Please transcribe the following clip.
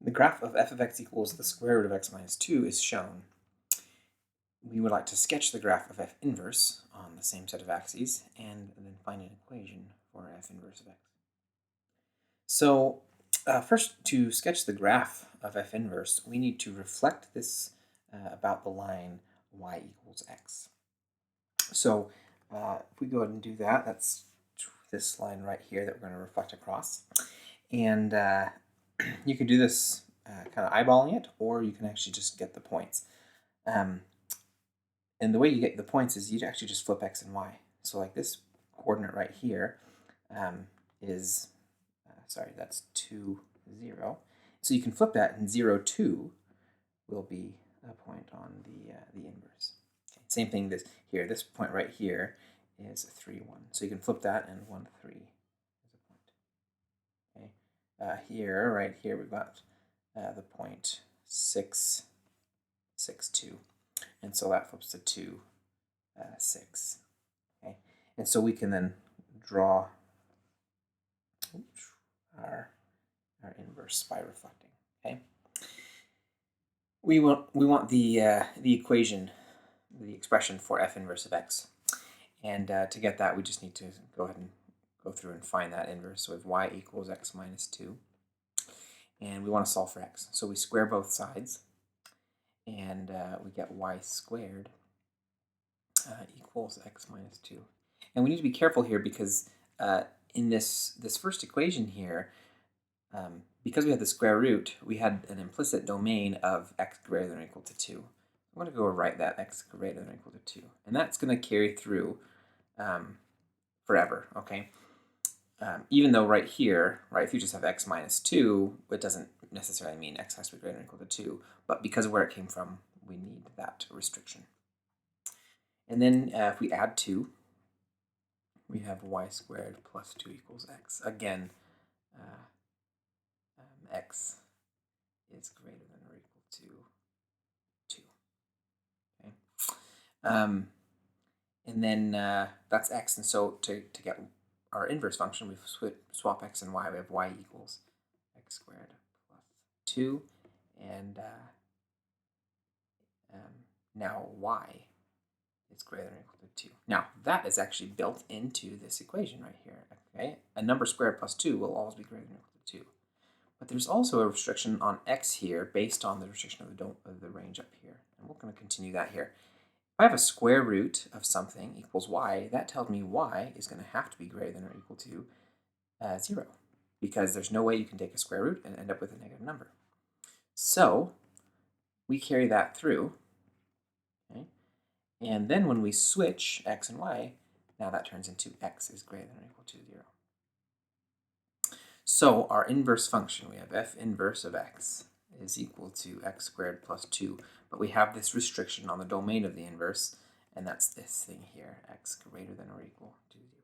The graph of f of x equals the square root of x minus 2 is shown. We would like to sketch the graph of f inverse on the same set of axes and then find an equation for f inverse of x. So first, to sketch the graph of f inverse, we need to reflect this about the line y equals x. So if we go ahead and do that, that's this line right here that we're going to reflect across. And you can do this kind of eyeballing it, or you can actually just get the points. And the way you get the points is you actually just flip x and y. So like this coordinate right here is, sorry, that's 2, 0. So you can flip that, and 0, 2 will be a point on the inverse. Okay. Same thing here. This point right here is 3, 1. So you can flip that, and 1, 3 is a point. Okay. Here, right here, we've got the point 6, 6, 2. And so that flips to 2, 6. Okay. And so we can then draw our inverse by reflecting. Okay. We want the equation, the expression for f inverse of x. And to get that, we just need to go ahead and go through and find that inverse. So we have y equals x minus 2. And we want to solve for x. So we square both sides. And we get y squared equals x minus 2. And we need to be careful here because in this first equation here, because we had the square root, we had an implicit domain of x greater than or equal to 2. I'm going to go write that x greater than or equal to 2. And that's going to carry through forever, okay? Even though right here, right, if you just have x minus 2, it doesn't necessarily mean x has to be greater than or equal to 2. But because of where it came from, we need that restriction. And then if we add 2, we have y squared plus 2 equals x. Again, x is greater than or equal to 2. Okay. And then that's x. And so to get our inverse function, we swap x and y. We have y equals x squared plus 2. And now y is greater than or equal to 2. Now, that is actually built into this equation right here. Okay? A number squared plus 2 will always be greater than or equal to 2. But there's also a restriction on x here based on the restriction of the range up here. And we're going to continue that here. If I have a square root of something equals y, that tells me y is going to have to be greater than or equal to 0. Because there's no way you can take a square root and end up with a negative number. So we carry that through. Okay? And then when we switch x and y, now that turns into x is greater than or equal to 0. So our inverse function, we have f inverse of x is equal to x squared plus 2. But we have this restriction on the domain of the inverse, and that's this thing here, x greater than or equal to 0.